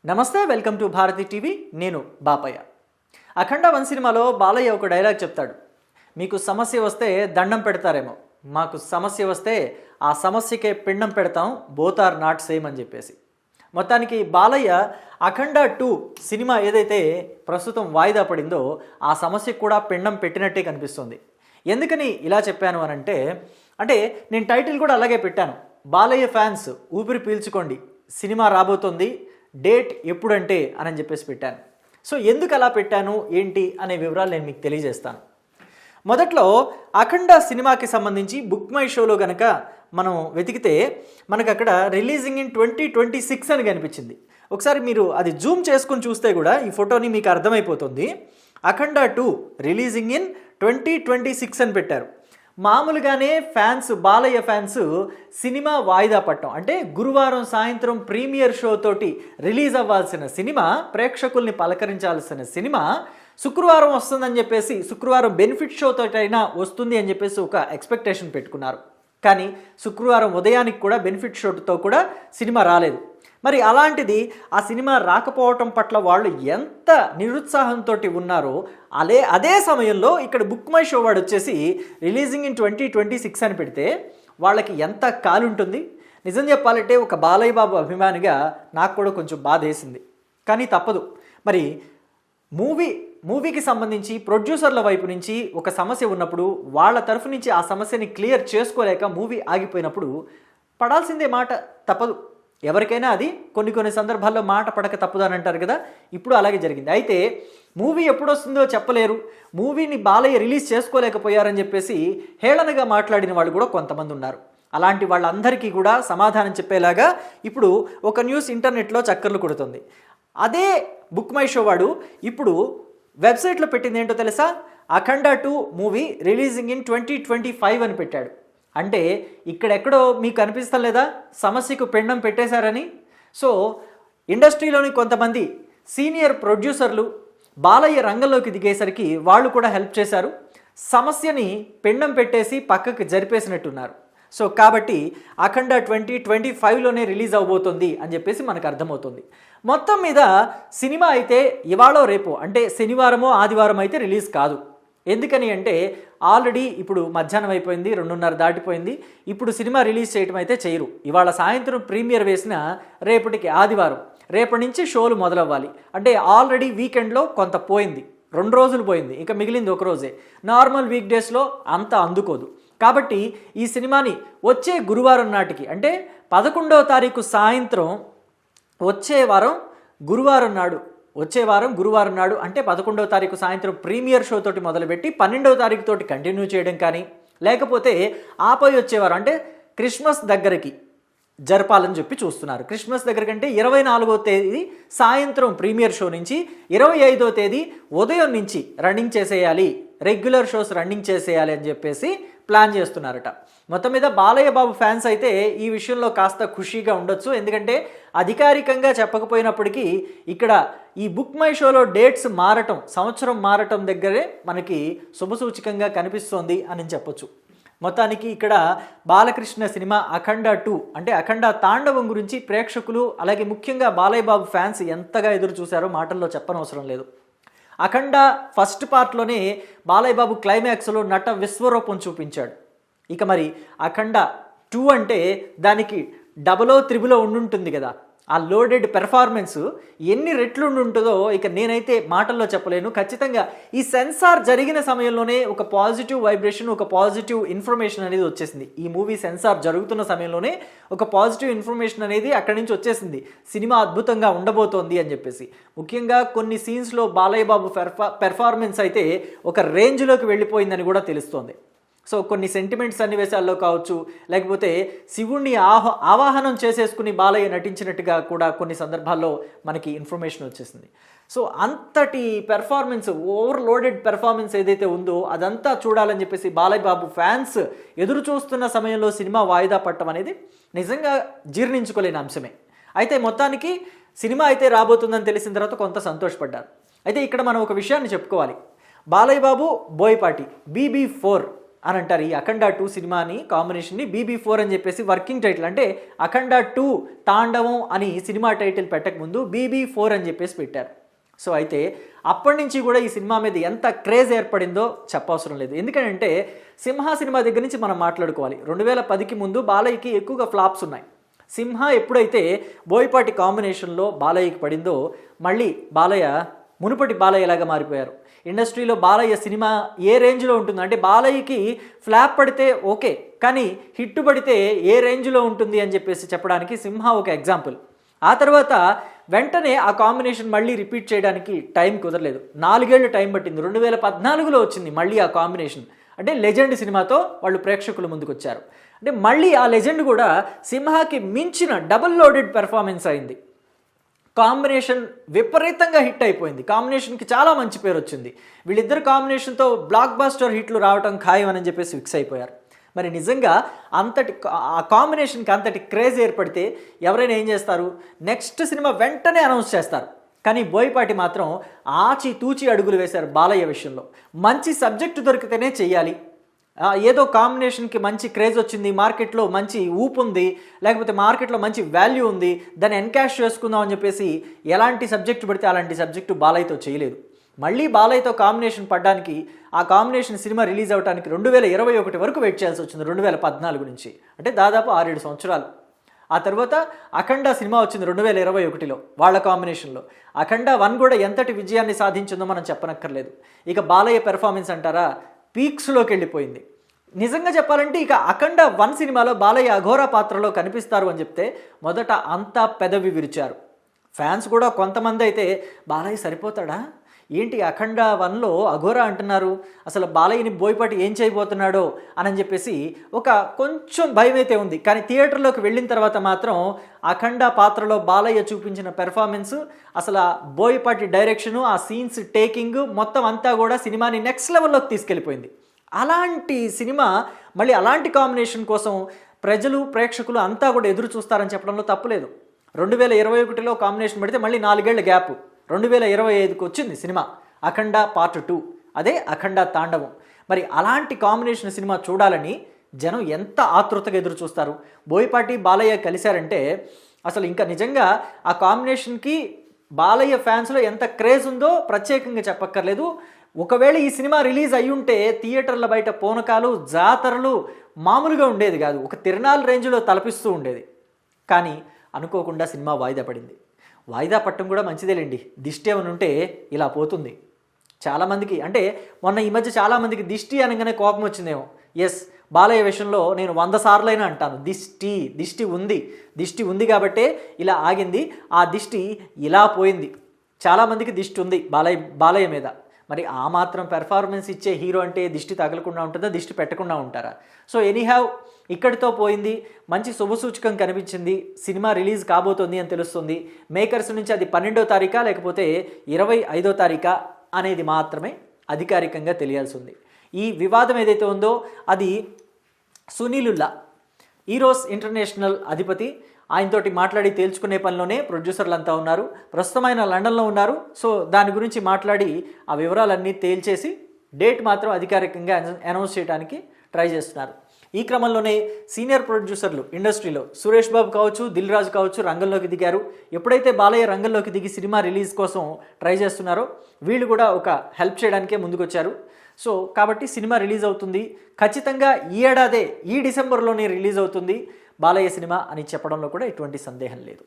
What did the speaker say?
నమస్తే, welcome to Bharati TV. నేను బాపయ్య. అఖండ 1 సినిమాలో బాలయ్య ఒక డైలాగ్ చెప్తాడు. మీకు సమస్య వస్తే దండం పెడతారేమో, మాకు సమస్య వస్తే ఆ సమస్యకే పిండం పెడతాం, బోత్ ఆర్ నాట్ సేమ్ అని చెప్పేసి. మొత్తానికి బాలయ్య అఖండ 2 సినిమా ఏదైతే ప్రస్తుతం వాయిదా పడిందో ఆ సమస్యకు కూడా పిండం పెట్టినట్టే కనిపిస్తుంది. ఎందుకని ఇలా చెప్పాను అనంటే, నేను టైటిల్ కూడా అలాగే పెట్టాను. బాలయ్య ఫ్యాన్స్ ఊపిరి పీల్చుకోండి, సినిమా రాబోతుంది, డేట్ ఎప్పుడంటే అని చెప్పేసి పెట్టాను. సో ఎందుకు అలా పెట్టాను ఏంటి అనే వివరాలు నేను మీకు తెలియజేస్తాను. మొదట్లో అఖండ సినిమాకి సంబంధించి బుక్ మై షోలో కనుక మనం వెతికితే మనకు అక్కడ రిలీజింగ్ ఇన్ 2026 అని కనిపించింది. ఒకసారి మీరు అది జూమ్ చేసుకుని చూస్తే కూడా ఈ ఫోటోని మీకు అర్థమైపోతుంది. అఖండ 2 రిలీజింగ్ ఇన్ 2026 అని పెట్టారు. మామూలుగానే బాలయ్య ఫ్యాన్స్ సినిమా వాయిదా పట్టడం అంటే గురువారం సాయంత్రం ప్రీమియర్ షో తోటి రిలీజ్ అవ్వాల్సిన సినిమా, ప్రేక్షకుల్ని పలకరించాల్సిన సినిమా శుక్రవారం వస్తుందని చెప్పేసి, శుక్రవారం బెనిఫిట్ షో తోటైనా వస్తుంది అని చెప్పేసి ఒక ఎక్స్పెక్టేషన్ పెట్టుకున్నారు. కానీ శుక్రవారం ఉదయానికి కూడా బెనిఫిట్ షోతో కూడా సినిమా రాలేదు. మరి అలాంటిది ఆ సినిమా రాకపోవటం పట్ల వాళ్ళు ఎంత నిరుత్సాహంతో ఉన్నారో అదే సమయంలో ఇక్కడ బుక్ మై షో వాడు వచ్చేసి రిలీజింగ్ ఇన్ 2026 అని పెడితే వాళ్ళకి ఎంత కాలుంటుంది. నిజం చెప్పాలంటే ఒక బాలయ్య బాబు అభిమానిగా నాకు కూడా కొంచెం బాధ వేసింది. కానీ తప్పదు. మరి మూవీకి సంబంధించి ప్రొడ్యూసర్ల వైపు నుంచి ఒక సమస్య ఉన్నప్పుడు వాళ్ళ తరఫు నుంచి ఆ సమస్యని క్లియర్ చేసుకోలేక మూవీ ఆగిపోయినప్పుడు పడాల్సిందే మాట, తప్పదు. ఎవరికైనా అది కొన్ని సందర్భాల్లో మాట పడక తప్పదు అని అంటారు కదా. ఇప్పుడు అలాగే జరిగింది. అయితే మూవీ ఎప్పుడు వస్తుందో చెప్పలేరు, మూవీని బాలయ్య రిలీజ్ చేసుకోలేకపోయారని చెప్పేసి హేళనగా మాట్లాడిన వాళ్ళు కూడా కొంతమంది ఉన్నారు. అలాంటి వాళ్ళందరికీ కూడా సమాధానం చెప్పేలాగా ఇప్పుడు ఒక న్యూస్ ఇంటర్నెట్లో చక్కర్లు కొడుతుంది. అదే బుక్ మై షో వాడు ఇప్పుడు వెబ్సైట్లో పెట్టింది ఏంటో తెలుసా? అఖండ 2 మూవీ రిలీజింగ్ ఇన్ 2025 అని పెట్టాడు. అంటే ఇక్కడెక్కడో మీకు అనిపిస్తం లేదా సమస్యకు పిండం పెట్టేశారని? సో ఇండస్ట్రీలోని కొంతమంది సీనియర్ ప్రొడ్యూసర్లు బాలయ్య రంగంలోకి దిగేసరికి వాళ్ళు కూడా హెల్ప్ చేశారు, సమస్యని పిండం పెట్టేసి పక్కకి జరిపేసినట్టున్నారు. సో కాబట్టి అఖండ 2025లోనే రిలీజ్ అవబోతుంది అని చెప్పేసి మనకు అర్థమవుతుంది. మొత్తం మీద సినిమా అయితే ఇవాళ రేపు అంటే శనివారమో ఆదివారం అయితే రిలీజ్ కాదు. ఎందుకని అంటే ఆల్రెడీ ఇప్పుడు మధ్యాహ్నం అయిపోయింది, 2:30 దాటిపోయింది. ఇప్పుడు సినిమా రిలీజ్ చేయడం అయితే చేయరు. ఇవాళ సాయంత్రం ప్రీమియర్ వేసిన రేపటికి ఆదివారం, రేపటి నుంచి షోలు మొదలవ్వాలి. అంటే ఆల్రెడీ వీకెండ్లో కొంత పోయింది, 2 రోజులు పోయింది, ఇంకా మిగిలింది ఒక రోజే. నార్మల్ వీక్ డేస్లో అంత అందుకోదు. కాబట్టి ఈ సినిమాని వచ్చే గురువారం నాటికి అంటే 11వ తారీఖు సాయంత్రం వచ్చే వారం గురువారం నాడు అంటే 11వ తారీఖు సాయంత్రం ప్రీమియర్ షో తోటి మొదలుపెట్టి 12వ తారీఖు తోటి కంటిన్యూ చేయడం కానీ, లేకపోతే ఆపై వచ్చేవారు అంటే క్రిస్మస్ దగ్గరికి జరపాలని చెప్పి చూస్తున్నారు. క్రిస్మస్ దగ్గర కంటే 24వ తేదీ సాయంత్రం ప్రీమియర్ షో నుంచి 25వ తేదీ ఉదయం నుంచి రన్నింగ్ చేసేయాలి, రెగ్యులర్ షోస్ రన్నింగ్ చేసేయాలి అని చెప్పేసి ప్లాన్ చేస్తున్నారట. మొత్తం మీద బాలయ్య బాబు ఫ్యాన్స్ అయితే ఈ విషయంలో కాస్త ఖుషీగా ఉండొచ్చు. ఎందుకంటే అధికారికంగా చెప్పకపోయినప్పటికీ ఇక్కడ ఈ బుక్ మై షోలో డేట్స్ మారటం, సంవత్సరం మారటం దగ్గరే మనకి శుభసూచకంగా కనిపిస్తోంది అని చెప్పొచ్చు. మొత్తానికి ఇక్కడ బాలకృష్ణ సినిమా అఖండ 2 అంటే అఖండ తాండవం గురించి ప్రేక్షకులు అలాగే ముఖ్యంగా బాలయ్య బాబు ఫ్యాన్స్ ఎంతగా ఎదురు చూశారో మాటల్లో చెప్పనవసరం లేదు. అఖండ ఫస్ట్ పార్ట్లోనే బాలయ్య బాబు క్లైమాక్స్లో నట విశ్వరూపం చూపించాడు. ఇక మరి అఖండ 2 అంటే దానికి డబలో త్రిబులో ఉండుంటుంది కదా. ఆ లోడెడ్ పెర్ఫార్మెన్స్ ఎన్ని రెట్లు ఉంటుందో ఇక నేనైతే మాటల్లో చెప్పలేను. ఖచ్చితంగా ఈ సెన్సార్ జరిగిన సమయంలోనే ఒక పాజిటివ్ వైబ్రేషన్, ఒక పాజిటివ్ ఇన్ఫర్మేషన్ అనేది వచ్చేసింది. ఈ మూవీ సెన్సార్ జరుగుతున్న సమయంలోనే ఒక పాజిటివ్ ఇన్ఫర్మేషన్ అనేది అక్కడి నుంచి వచ్చేసింది, సినిమా అద్భుతంగా ఉండబోతోంది అని చెప్పేసి. ముఖ్యంగా కొన్ని సీన్స్లో బాలయ్య బాబు పెర్ఫార్మెన్స్ అయితే ఒక రేంజ్లోకి వెళ్ళిపోయిందని కూడా తెలుస్తోంది. సో కొన్ని సెంటిమెంట్స్ సన్నివేశాల్లో కావచ్చు, లేకపోతే శివుణ్ణి ఆవాహనం చేసేసుకుని బాలయ్య నటించినట్టుగా కూడా కొన్ని సందర్భాల్లో మనకి ఇన్ఫర్మేషన్ వచ్చేసింది. సో అంతటి పెర్ఫార్మెన్స్, ఓవర్లోడెడ్ పెర్ఫార్మెన్స్ ఏదైతే ఉందో అదంతా చూడాలని చెప్పేసి బాలయ్య బాబు ఫ్యాన్స్ ఎదురు చూస్తున్న సమయంలో సినిమా వాయిదా పట్టడం అనేది నిజంగా జీర్ణించుకోలేని అంశమే. అయితే మొత్తానికి సినిమా అయితే రాబోతుందని తెలిసిన తర్వాత కొంత సంతోషపడ్డారు. అయితే ఇక్కడ మనం ఒక విషయాన్ని చెప్పుకోవాలి. బాలయ్య బాబు బోయపాటి BB4 అని అంటారు. ఈ అఖండ 2 సినిమాని కాంబినేషన్ని BB4 అని చెప్పేసి వర్కింగ్ టైటిల్, అంటే అఖండ 2 తాండవం అని సినిమా టైటిల్ పెట్టకముందు BB4 అని చెప్పేసి పెట్టారు. సో అయితే అప్పటి నుంచి కూడా ఈ సినిమా మీద ఎంత క్రేజ్ ఏర్పడిందో చెప్పవసరం లేదు. ఎందుకంటే సింహ సినిమా దగ్గర నుంచి మనం మాట్లాడుకోవాలి. 2010కి ముందు బాలయ్యకి ఎక్కువగా ఫ్లాప్స్ ఉన్నాయి. సింహ ఎప్పుడైతే బోయపాటి కాంబినేషన్లో బాలయ్యకి పడిందో మళ్ళీ బాలయ్య మునుపటి బాలయ్యలాగా మారిపోయారు. ఇండస్ట్రీలో బాలయ్య సినిమా ఏ రేంజ్లో ఉంటుంది అంటే బాలయ్యకి ఫ్లాప్ పడితే ఓకే, కానీ హిట్ పడితే ఏ రేంజ్లో ఉంటుంది అని చెప్పేసి చెప్పడానికి సింహ ఒక ఎగ్జాంపుల్. ఆ తర్వాత వెంటనే ఆ కాంబినేషన్ మళ్ళీ రిపీట్ చేయడానికి టైం కుదరలేదు. 4 ఏళ్ళు టైం పట్టింది. 2014లో వచ్చింది మళ్ళీ ఆ కాంబినేషన్. అంటే లెజెండ్ సినిమాతో వాళ్ళు ప్రేక్షకుల ముందుకు వచ్చారు. అంటే మళ్ళీ ఆ లెజెండ్ కూడా సింహాకి మించిన డబుల్ లోడెడ్ పెర్ఫార్మెన్స్ అయింది. కాంబినేషన్ విపరీతంగా హిట్ అయిపోయింది. కాంబినేషన్కి చాలా మంచి పేరు వచ్చింది. వీళ్ళిద్దరు కాంబినేషన్తో బ్లాక్ బాస్టర్ హిట్లు రావడం ఖాయం అని చెప్పేసి ఫిక్స్ అయిపోయారు. మరి నిజంగా ఆ కాంబినేషన్కి అంతటి క్రేజ్ ఏర్పడితే ఎవరైనా ఏం చేస్తారు, నెక్స్ట్ సినిమా వెంటనే అనౌన్స్ చేస్తారు. కానీ బోయపాటి మాత్రం ఆచి తూచి అడుగులు వేశారు బాలయ్య విషయంలో. మంచి సబ్జెక్టు దొరికితేనే చెయ్యాలి, ఏదో కాంబినేషన్కి మంచి క్రేజ్ వచ్చింది, మార్కెట్లో మంచి ఊపు ఉంది, లేకపోతే మార్కెట్లో మంచి వాల్యూ ఉంది, దాన్ని ఎన్కాష్ చేసుకుందాం అని చెప్పేసి ఎలాంటి సబ్జెక్టు పడితే అలాంటి సబ్జెక్టు బాలయ్యతో చేయలేదు. మళ్ళీ బాలయ్యతో కాంబినేషన్ పడడానికి, ఆ కాంబినేషన్ సినిమా రిలీజ్ అవ్వడానికి 2021 వరకు వెయిట్ చేయాల్సి వచ్చింది. 2014 నుంచి, అంటే దాదాపు 6-7 సంవత్సరాలు. ఆ తర్వాత అఖండ సినిమా వచ్చింది 2021లో వాళ్ళ కాంబినేషన్లో. అఖండ 1 కూడా ఎంతటి విజయాన్ని సాధించిందో మనం చెప్పనక్కర్లేదు. ఇక బాలయ్య పెర్ఫార్మెన్స్ అంటారా, పీక్స్లోకి వెళ్ళిపోయింది. నిజంగా చెప్పాలంటే ఇక అఖండ 1 సినిమాలో బాలయ్య అఘోరా పాత్రలో కనిపిస్తారు అని చెప్తే మొదట అంతా పెదవి విరిచారు. ఫ్యాన్స్ కూడా కొంతమంది అయితే బాలయ్య సరిపోతాడా ఏంటి, అఖండ 1లో అఘోరా అంటున్నారు, అసలు బాలయ్యని బోయపాటి ఏం చేయబోతున్నాడో అని చెప్పేసి ఒక కొంచెం భయం అయితే ఉంది. కానీ థియేటర్లోకి వెళ్ళిన తర్వాత మాత్రం అఖండ పాత్రలో బాలయ్య చూపించిన పెర్ఫార్మెన్స్, అసలు బోయపాటి డైరెక్షను, ఆ సీన్స్ టేకింగ్ మొత్తం అంతా కూడా సినిమాని నెక్స్ట్ లెవెల్లోకి తీసుకెళ్ళిపోయింది. అలాంటి సినిమా మళ్ళీ అలాంటి కాంబినేషన్ కోసం ప్రజలు ప్రేక్షకులు అంతా కూడా ఎదురు చూస్తారని చెప్పడంలో తప్పులేదు. 2021లో కాంబినేషన్ పెడితే మళ్ళీ 4 ఏళ్ల గ్యాప్, 2025కి వచ్చింది సినిమా అఖండ పార్ట్ 2, అదే అఖండ తాండవం. మరి అలాంటి కాంబినేషన్ సినిమా చూడాలని జనం ఎంత ఆతృతగా ఎదురు చూస్తారు. బోయపాటి బాలయ్య కలిశారంటే అసలు ఇంకా నిజంగా ఆ కాంబినేషన్కి బాలయ్య ఫ్యాన్స్లో ఎంత క్రేజ్ ఉందో ప్రత్యేకంగా చెప్పక్కర్లేదు. ఒకవేళ ఈ సినిమా రిలీజ్ అయ్యుంటే థియేటర్ల బయట పూనకాలు, జాతరలు మామూలుగా ఉండేది కాదు, ఒక తిరునాళ్ళ రేంజ్లో తలపిస్తూ ఉండేది. కానీ అనుకోకుండా సినిమా వాయిదా పడింది. వాయిదా పట్టడం కూడా మంచిదేలేండి, దిష్టి ఏమైనా ఉంటే ఇలా పోతుంది. చాలామందికి అంటే మొన్న ఈ మధ్య చాలామందికి దిష్టి అనగానే కోపం వచ్చిందేమో. ఎస్, బాలయ్య విషయంలో నేను 100 సార్లైనా అంటాను, దిష్టి ఉంది కాబట్టే ఇలా ఆగింది, ఆ దిష్టి ఇలా పోయింది. చాలామందికి దిష్టి ఉంది బాలయ్య మీద. మరి ఆ మాత్రం పెర్ఫార్మెన్స్ ఇచ్చే హీరో అంటే దిష్టి తగలకుండా ఉంటుందా, దిష్టి పెట్టకుండా ఉంటారా? సో ఎనీహావ్ ఇక్కడితో పోయింది. మంచి శుభసూచకం కనిపించింది, సినిమా రిలీజ్ కాబోతోంది అని తెలుస్తుంది. మేకర్స్ నుంచి అది 12వ తారీఖా లేకపోతే 25వ తారీఖా అనేది మాత్రమే అధికారికంగా తెలియాల్సి ఉంది. ఈ వివాదం ఏదైతే ఉందో అది సునీలుల్లా, ఈరోస్ ఇంటర్నేషనల్ అధిపతి, ఆయనతోటి మాట్లాడి తేల్చుకునే పనిలోనే ప్రొడ్యూసర్లు అంతా ఉన్నారు. ప్రస్తుతం ఆయన లండన్లో ఉన్నారు. సో దాని గురించి మాట్లాడి ఆ వివరాలన్నీ తేల్చేసి డేట్ మాత్రం అధికారికంగా అనౌన్స్ చేయడానికి ట్రై చేస్తున్నారు. ఈ క్రమంలోనే సీనియర్ ప్రొడ్యూసర్లు ఇండస్ట్రీలో సురేష్ బాబు కావచ్చు, దిల్ రాజు కావచ్చు రంగంలోకి దిగారు. ఎప్పుడైతే బాలయ్య రంగంలోకి దిగి సినిమా రిలీజ్ కోసం ట్రై చేస్తున్నారో వీళ్ళు కూడా ఒక హెల్ప్ చేయడానికే ముందుకొచ్చారు. సో కాబట్టి సినిమా రిలీజ్ అవుతుంది ఖచ్చితంగా, ఈ ఏడాదే ఈ డిసెంబర్లోనే రిలీజ్ అవుతుంది బాలయ్య సినిమా అని చెప్పడంలో కూడా ఎటువంటి సందేహం లేదు.